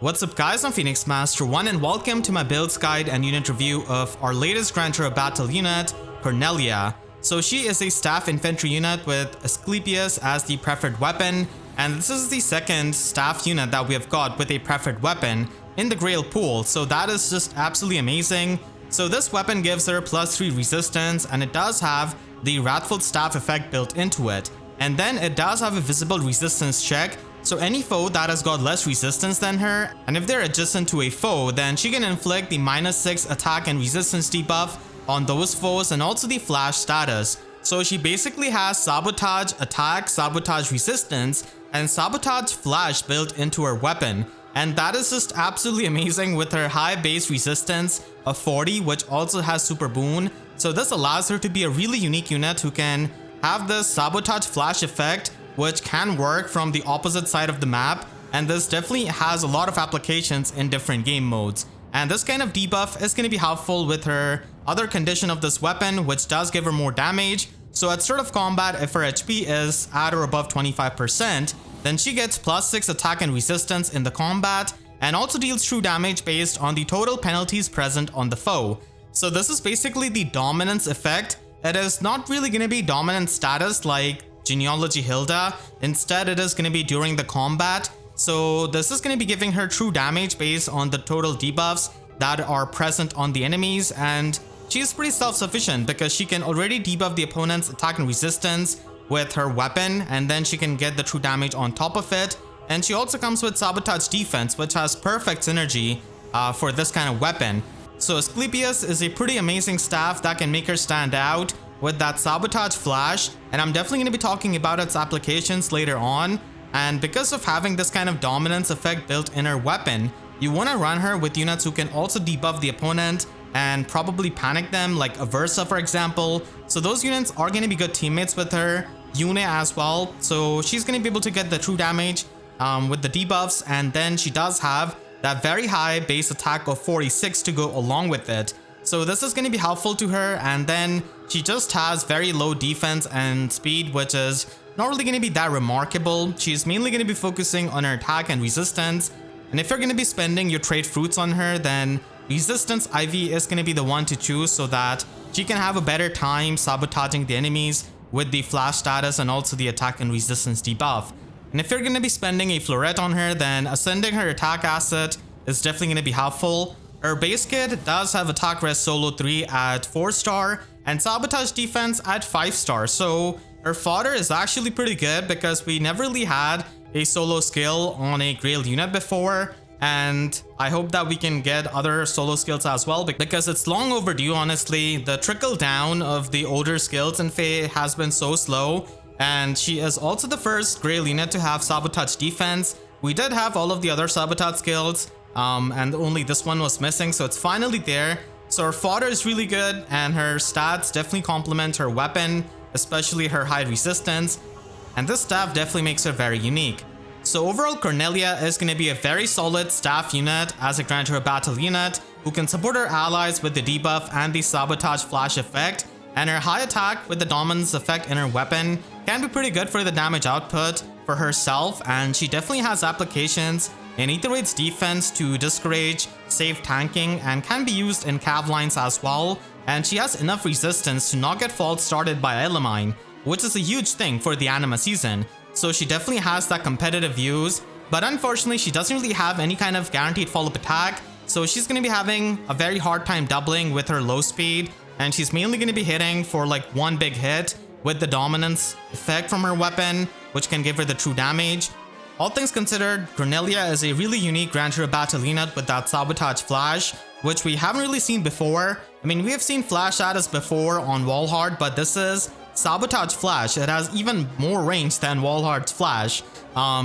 What's up guys, I'm Phoenix Master 1 and welcome to my builds guide and unit review of our latest Grand Hero Battle unit, Cornelia. So she is a staff infantry unit with Asclepius as the preferred weapon, and this is the second staff unit that we have got with a preferred weapon in the Grail pool, so that is just absolutely amazing. So this weapon gives her +3 resistance, and it does have the Wrathful Staff effect built into it. And then it does have a visible resistance check, so any foe that has got less resistance than her, and if they're adjacent to a foe, then she can inflict the -6 attack and resistance debuff on those foes, and also the flash status. So she basically has sabotage attack, sabotage resistance, and sabotage flash built into her weapon. And that is just absolutely amazing with her high base resistance of 40, which also has super boon. So this allows her to be a really unique unit who can have this sabotage flash effect, which can work from the opposite side of the map, and this definitely has a lot of applications in different game modes. And this kind of debuff is going to be helpful with her other condition of this weapon, which does give her more damage. So at start of combat, if her HP is at or above 25%, then she gets +6 attack and resistance in the combat, and also deals true damage based on the total penalties present on the foe. So this is basically the dominance effect. It is not really going to be dominant status like Genealogy Hilda. Instead, it is going to be during the combat. So this is going to be giving her true damage based on the total debuffs that are present on the enemies, and she is pretty self-sufficient because she can already debuff the opponent's attack and resistance with her weapon, and then she can get the true damage on top of it. And she also comes with sabotage defense, which has perfect synergy for this kind of weapon. So Asclepius is a pretty amazing staff that can make her stand out with that sabotage flash, and I'm definitely going to be talking about its applications later on. And because of having this kind of dominance effect built in her weapon, you want to run her with units who can also debuff the opponent and probably panic them, like Aversa for example. So those units are going to be good teammates with her. Yune as well, so she's going to be able to get the true damage with the debuffs, and then she does have that very high base attack of 46 to go along with it. So this is going to be helpful to her, and then she just has very low defense and speed, which is not really going to be that remarkable. She's mainly going to be focusing on her attack and resistance, and if you're going to be spending your trade fruits on her, then resistance IV is going to be the one to choose so that she can have a better time sabotaging the enemies with the flash status and also the attack and resistance debuff. And if you're going to be spending a floret on her, then ascending her attack asset is definitely going to be helpful. Her base kit does have attack res solo 3 at 4-star and sabotage defense at 5-star. So her fodder is actually pretty good because we never really had a solo skill on a Grail unit before. And I hope that we can get other solo skills as well, because it's long overdue, honestly. The trickle down of the older skills in FEH has been so slow, and she is also the first Grail unit to have sabotage defense. We did have all of the other sabotage skills, and only this one was missing, so it's finally there. So her fodder is really good, and her stats definitely complement her weapon, especially her high resistance, and this staff definitely makes her very unique. So overall, Cornelia is going to be a very solid staff unit as a Grand Hero Battle unit who can support her allies with the debuff and the sabotage flash effect, and her high attack with the dominance effect in her weapon can be pretty good for the damage output for herself, and she definitely has applications in Aether Raids defense to discourage safe tanking and can be used in cav lines as well, and she has enough resistance to not get fault started by Elamine, which is a huge thing for the anima season. So she definitely has that competitive use, but unfortunately she doesn't really have any kind of guaranteed follow-up attack, so she's going to be having a very hard time doubling with her low speed, and she's mainly going to be hitting for like one big hit with the dominance effect from her weapon, which can give her the true damage. All things considered, Cornelia is a really unique Grand Hero Battle unit with that sabotage flash, which we haven't really seen before. I mean, we have seen flash status before on Walhart, but this is sabotage flash. It has even more range than Walhart's flash.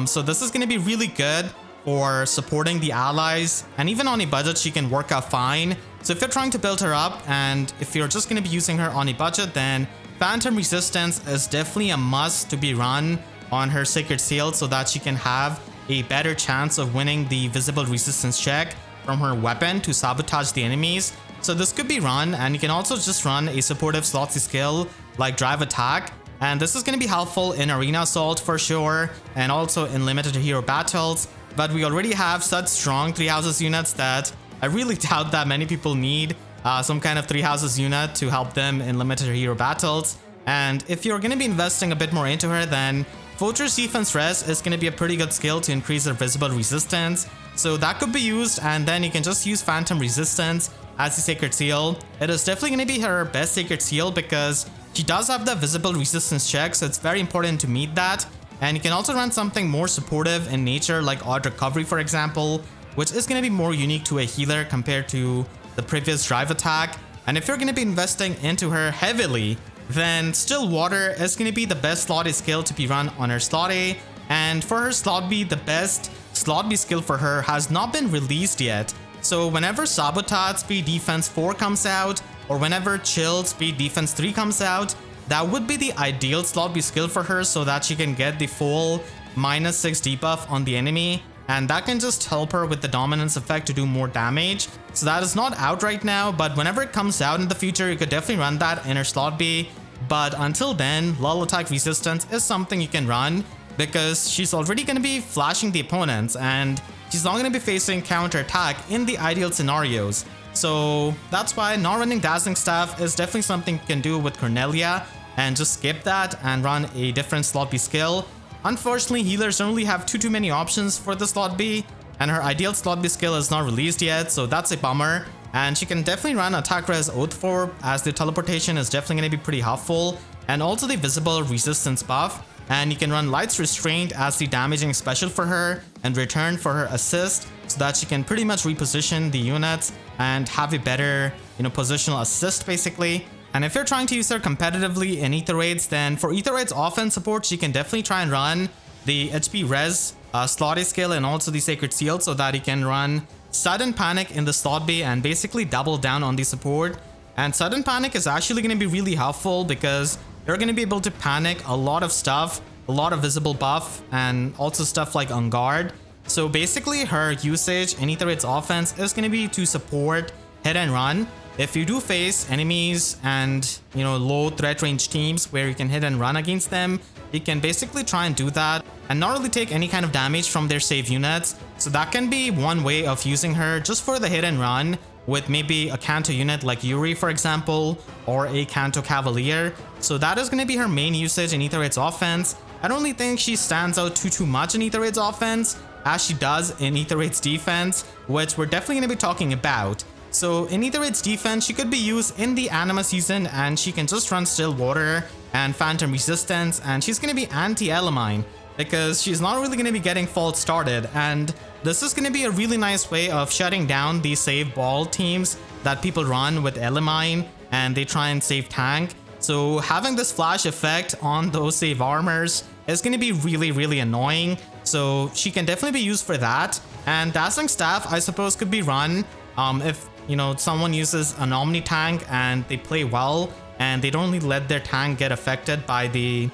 So this is going to be really good for supporting the allies, and even on a budget she can work out fine. So if you're trying to build her up, and if you're just going to be using her on a budget, then Phantom Resistance is definitely a must to be run on her Sacred Seal so that she can have a better chance of winning the visible resistance check from her weapon to sabotage the enemies. So this could be run, and you can also just run a supportive slotsy skill like Drive Attack, and this is going to be helpful in Arena Assault for sure, and also in limited hero battles. but we already have such strong 3 houses units that I really doubt that many people need some kind of 3 houses unit to help them in limited hero battles. And if you're going to be investing a bit more into her, then Fortress Defense Res is going to be a pretty good skill to increase her visible resistance. So that could be used, and then you can just use Phantom Resistance as the Sacred Seal. It is definitely going to be her best Sacred Seal because she does have the visible resistance check, so it's very important to meet that. And you can also run something more supportive in nature like Odd Recovery, for example, which is going to be more unique to a healer compared to the previous drive attack. And if you're going to be investing into her heavily, then Still Water is going to be the best slot A skill to be run on her slot A. And for her slot B, the best slot B skill for her has not been released yet. So whenever Sabotage Speed Defense 4 comes out, or whenever Chill Speed Defense 3 comes out, that would be the ideal slot B skill for her so that she can get the full -6 debuff on the enemy. And that can just help her with the dominance effect to do more damage. So that is not out right now, but whenever it comes out in the future, you could definitely run that in her slot B. But until then, Lull Attack Resistance is something you can run because she's already going to be flashing the opponents and she's not going to be facing counter attack in the ideal scenarios. So that's why not running Dazzling Staff is definitely something you can do with Cornelia and just skip that and run a different slot B skill. Unfortunately, healers don't really have too many options for the slot B, and her ideal slot B skill is not released yet, so that's a bummer. And she can definitely run Attack Res Oath Orb, as the teleportation is definitely going to be pretty helpful, and also the visible resistance buff. And you can run Light's Restraint as the damaging special for her and return for her assist, so that she can pretty much reposition the units and have a better, positional assist basically. And if you're trying to use her competitively in Aether Raids, then for Aether Raids offense support, she can definitely try and run the HP Res slot A skill and also the Sacred Seal so that he can run Sudden Panic in the slot B and basically double down on the support. And Sudden Panic is actually going to be really helpful because you're going to be able to panic a lot of stuff, a lot of visible buff, and also stuff like On Guard. So basically her usage in Aether Raids offense is going to be to support hit and run. If you do face enemies and, low threat range teams where you can hit and run against them, you can basically try and do that and not really take any kind of damage from their save units. So that can be one way of using her just for the hit and run with maybe a Canto unit like Yuri, for example, or a Canto Cavalier. So that is going to be her main usage in Aether Raids offense. I don't really think she stands out too much in Aether Raids offense as she does in Aether Raids defense, which we're definitely going to be talking about. So in Aether Raids defense, she could be used in the Anima season and she can just run Still Water and Phantom Resistance, and she's going to be anti-Elimine because she's not really going to be getting fault started, and this is going to be a really nice way of shutting down the save ball teams that people run with Elimine and they try and save tank. So having this flash effect on those save armors is going to be really annoying. So she can definitely be used for that. And Dazzling Staff, I suppose, could be run if someone uses an Omni tank and they play well and they don't really let their tank get affected by the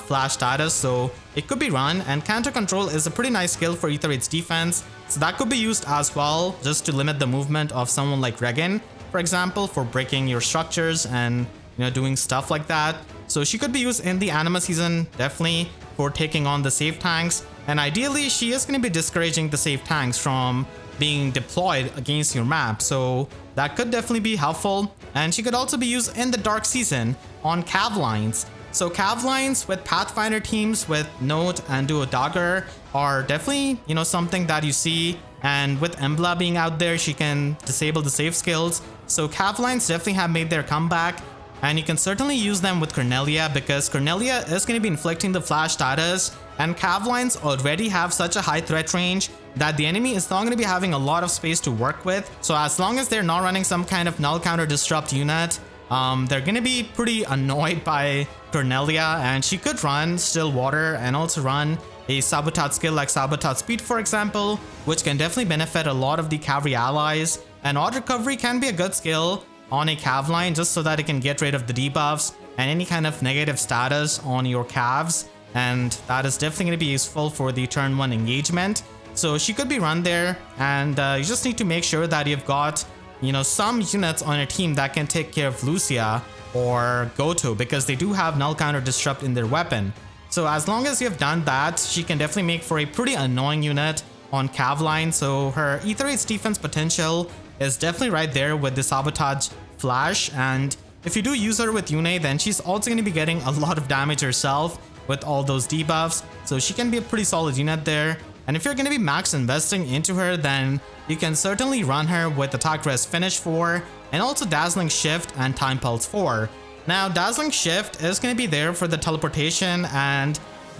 flash status, so it could be run. And Counter Control is a pretty nice skill for Aether Raids defense, so that could be used as well just to limit the movement of someone like Regan, for example, for breaking your structures and doing stuff like that. So she could be used in the Anima season definitely for taking on the save tanks, and ideally she is going to be discouraging the save tanks from being deployed against your map, so that could definitely be helpful. And she could also be used in the Dark Season on Cav lines. So Cav lines with Pathfinder teams with Note and Duo Dagger are definitely, something that you see. And with Emblem being out there, she can disable the save skills. So Cav lines definitely have made their comeback. And you can certainly use them with Cornelia because Cornelia is going to be inflicting the flash status, and Cav lines already have such a high threat range that the enemy is not going to be having a lot of space to work with. So as long as they're not running some kind of null counter disrupt unit, they're going to be pretty annoyed by Cornelia, and she could run Still Water and also run a Sabotage skill like Sabotage Speed, for example, which can definitely benefit a lot of the cavalry allies. And Odd Recovery can be a good skill on a cav line just so that it can get rid of the debuffs and any kind of negative status on your calves, and that is definitely going to be useful for the turn 1 engagement. So she could be run there, and you just need to make sure that you've got some units on your team that can take care of Lucia or Goto, because they do have null counter disrupt in their weapon. So as long as you've done that, she can definitely make for a pretty annoying unit on Cav line, so her Aether Raids defense potential is definitely right there with the Sabotage Flash. And if you do use her with Yune, then she's also going to be getting a lot of damage herself with all those debuffs, so she can be a pretty solid unit there. And if you're going to be max investing into her, then you can certainly run her with Attack Res Finish 4 and also Dazzling Shift and Time Pulse 4. Now, Dazzling Shift is going to be there for the teleportation, and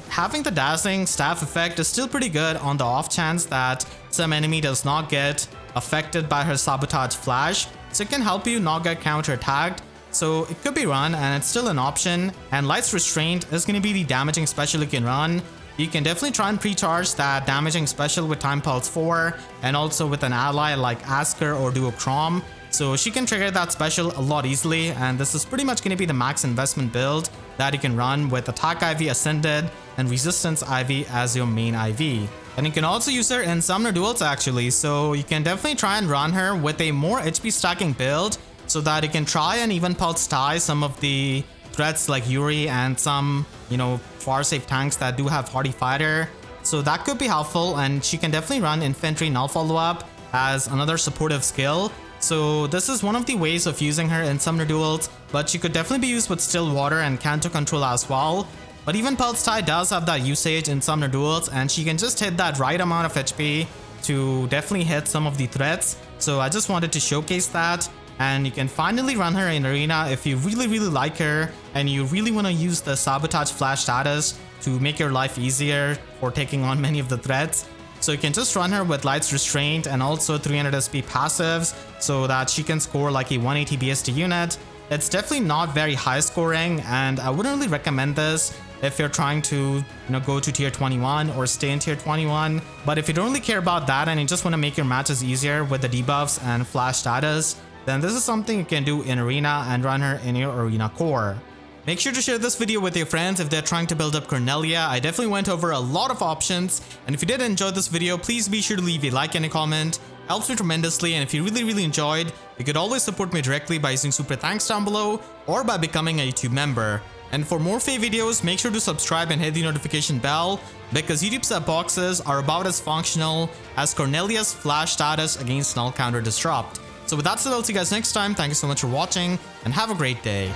having the Dazzling Staff effect is still pretty good on the off chance that some enemy does not get affected by her Sabotage Flash, so it can help you not get counter-attacked. So it could be run, and it's still an option. And Light's Restraint is going to be the damaging special you can run. You can definitely try and pre-charge that damaging special with Time Pulse 4 and also with an ally like Asker or Duochrome. So she can trigger that special a lot easily, and this is pretty much going to be the max investment build that you can run with Attack IV Ascended and Resistance IV as your main IV. And you can also use her in Summoner Duels actually, so you can definitely try and run her with a more HP stacking build so that you can try and even pulse tie some of the threats like Yuri and some, far safe tanks that do have Hardy Fighter. So that could be helpful, and she can definitely run Infantry Null Follow-Up as another supportive skill. So this is one of the ways of using her in Summoner Duels, but she could definitely be used with Still Water and Canto Control as well. But even Pulse Tie does have that usage in Summoner Duels, and she can just hit that right amount of HP to definitely hit some of the threats. So I just wanted to showcase that. And you can finally run her in Arena if you really like her and you really want to use the Sabotage Flash status to make your life easier for taking on many of the threats. So you can just run her with Light's Restraint and also 300 SP passives so that she can score like a 180 BST unit. It's definitely not very high scoring, and I wouldn't really recommend this if you're trying to go to tier 21 or stay in tier 21. But if you don't really care about that and you just want to make your matches easier with the debuffs and flash status, then this is something you can do in Arena and run her in your Arena core. Make sure to share this video with your friends if they're trying to build up Cornelia. I definitely went over a lot of options, and if you did enjoy this video, please be sure to leave a like and a comment. Helps me tremendously, and if you really enjoyed, you could always support me directly by using super thanks down below or by becoming a YouTube member. And for more FEH videos, make sure to subscribe and hit the notification bell, because YouTube sub boxes are about as functional as Cornelia's flash status against null counter disrupt. So with that said, I'll see you guys next time. Thank you so much for watching, and have a great day.